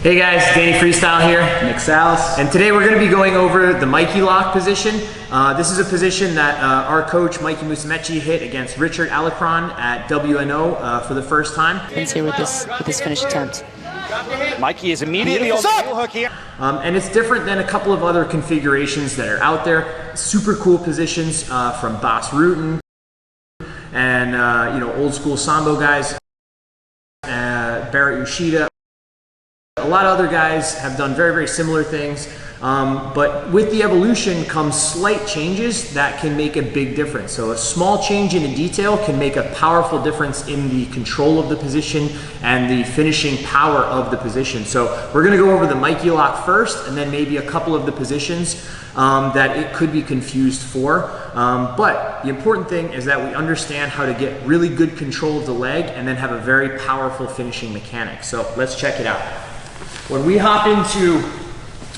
Hey guys, Danny Freestyle here. Nick Salas. And today we're going to be going over the Mikey Lock position. This is a position that our coach, Mikey Musumeci, hit against Richard Alacron at WNO for the first time. Let's here with this finish attempt. Mikey is immediately on the heel hook here. And it's different than a couple of other configurations that are out there. Super cool positions from Bas Rutten and old school Sambo guys, Barrett Yoshida. A lot of other guys have done very, very similar things, but with the evolution comes slight changes that can make a big difference. So a small change in a detail can make a powerful difference in the control of the position and the finishing power of the position. So we're going to go over the Mikey Lock first, and then maybe a couple of the positions that it could be confused for. But the important thing is that we understand how to get really good control of the leg and then have a very powerful finishing mechanic. So let's check it out. When we hop into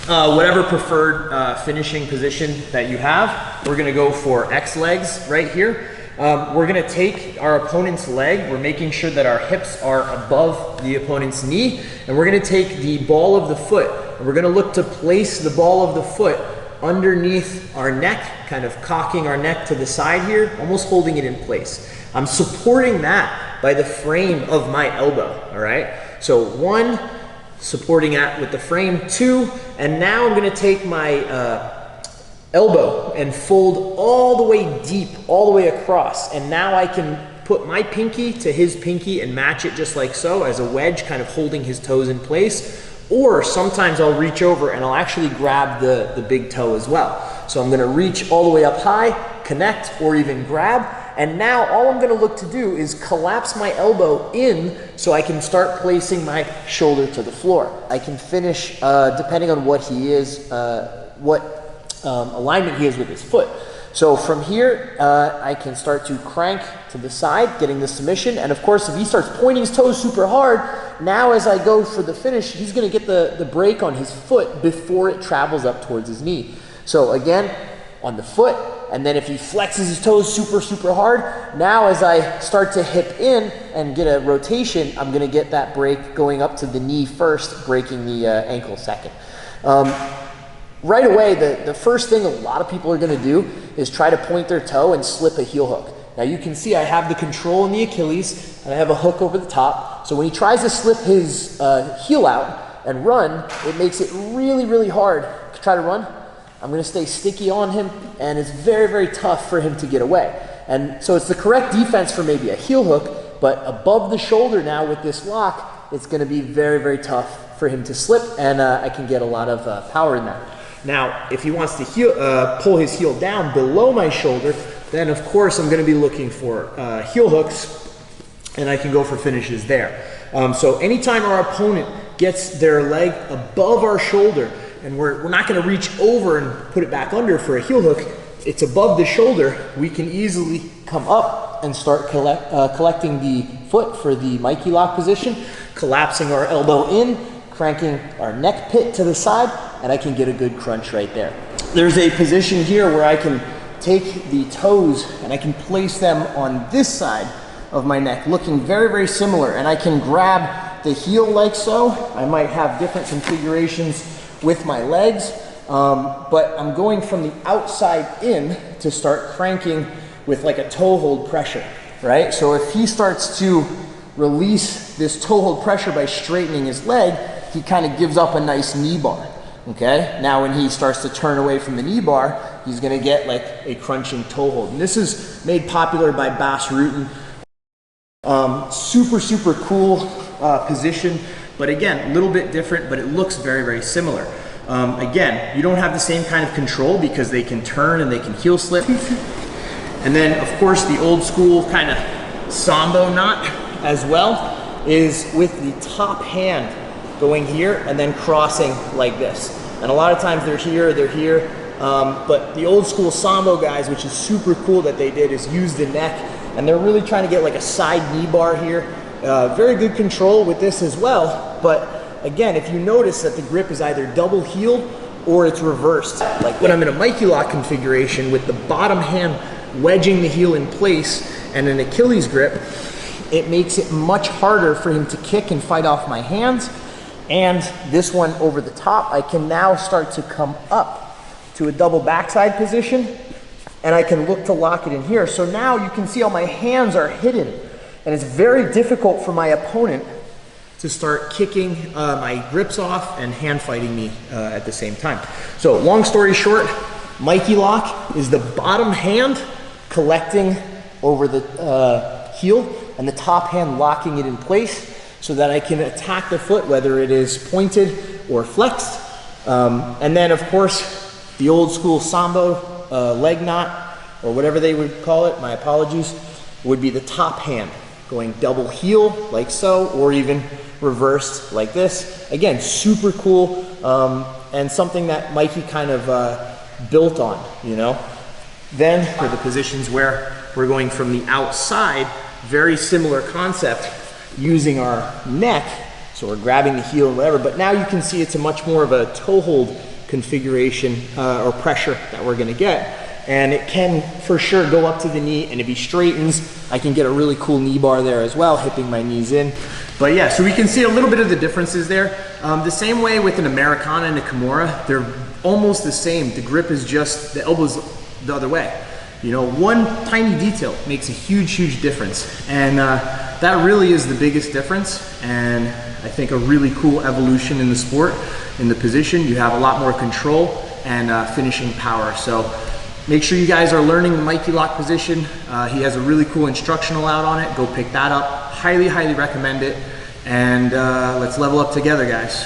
whatever preferred finishing position that you have, we're gonna go for X legs right here. We're gonna take our opponent's leg, we're making sure that our hips are above the opponent's knee, and we're gonna take the ball of the foot, and we're gonna look to place the ball of the foot underneath our neck, kind of cocking our neck to the side here, almost holding it in place. I'm supporting that by the frame of my elbow, all right? So one, supporting that with the frame, two, and now I'm gonna take my elbow and fold all the way deep, all the way across, and now I can put my pinky to his pinky and match it just like so, as a wedge, kind of holding his toes in place. Or sometimes I'll reach over and I'll actually grab the big toe as well. So I'm gonna reach all the way up high, connect, or even grab, and now all I'm gonna look to do is collapse my elbow in so I can start placing my shoulder to the floor. I can finish, depending on what he is, what alignment he is with his foot. So from here, I can start to crank to the side, getting the submission, and of course if he starts pointing his toes super hard, now as I go for the finish, he's gonna get the break on his foot before it travels up towards his knee. So again, on the foot, and then if he flexes his toes super, super hard, now as I start to hip in and get a rotation, I'm gonna get that break going up to the knee first, breaking the ankle second. Right away, the first thing a lot of people are gonna do is try to point their toe and slip a heel hook. Now you can see I have the control in the Achilles, and I have a hook over the top. So when he tries to slip his heel out and run, it makes it really, really hard to try to run. I'm gonna stay sticky on him, and it's very, very tough for him to get away. And so it's the correct defense for maybe a heel hook, but above the shoulder now with this lock, it's gonna be very, very tough for him to slip, and I can get a lot of power in that. Now, if he wants to pull his heel down below my shoulder, then of course I'm gonna be looking for heel hooks, and I can go for finishes there. So anytime our opponent gets their leg above our shoulder, and we're not gonna reach over and put it back under for a heel hook, it's above the shoulder, we can easily come up and start collecting the foot for the Mikey Lock position, collapsing our elbow in, cranking our neck pit to the side, and I can get a good crunch right there. There's a position here where I can take the toes and I can place them on this side of my neck, looking very, very similar, and I can grab the heel like so. I might have different configurations with my legs, but I'm going from the outside in to start cranking with like a toe hold pressure, right? So if he starts to release this toe hold pressure by straightening his leg, he kind of gives up a nice knee bar, okay? Now when he starts to turn away from the knee bar, he's gonna get like a crunching toe hold. And this is made popular by Bas Rutten. Super, super cool position, but again, a little bit different, but it looks very, very similar. Again, you don't have the same kind of control because they can turn and they can heel slip. And then, of course, the old school kind of Sambo knot as well is with the top hand going here and then crossing like this. And a lot of times they're here, but the old school Sambo guys, which is super cool that they did, is use the neck, and they're really trying to get like a side knee bar here. Very good control with this as well, but again, if you notice that the grip is either double heeled or it's reversed. Like when I'm in a Mikey Lock configuration with the bottom hand wedging the heel in place and an Achilles grip, it makes it much harder for him to kick and fight off my hands. and this one over the top, I can now start to come up to a double backside position, and I can look to lock it in here. So now you can see how my hands are hidden, and it's very difficult for my opponent to start kicking my grips off and hand fighting me at the same time. So long story short, Mikey Lock is the bottom hand collecting over the heel and the top hand locking it in place so that I can attack the foot, whether it is pointed or flexed. And then of course, the old school Sambo leg knot, or whatever they would call it, my apologies, would be the top hand going double heel like so, or even reversed like this. Again, super cool, and something that Mikey kind of built on, you know. Then for the positions where we're going from the outside, very similar concept, using our neck, so we're grabbing the heel and whatever, but now you can see it's a much more of a toe hold configuration or pressure that we're gonna get. And it can for sure go up to the knee, and if he straightens, I can get a really cool knee bar there as well, hipping my knees in. But yeah, so we can see a little bit of the differences there. The same way with an Americana and a Kimura, they're almost the same. The grip is just, the elbow's the other way. You know, one tiny detail makes a huge, huge difference. And that really is the biggest difference. And I think a really cool evolution in the sport, in the position. You have a lot more control and finishing power. So make sure you guys are learning the Mikey Lock position. He has a really cool instructional out on it. Go pick that up. Highly, highly recommend it. And let's level up together, guys.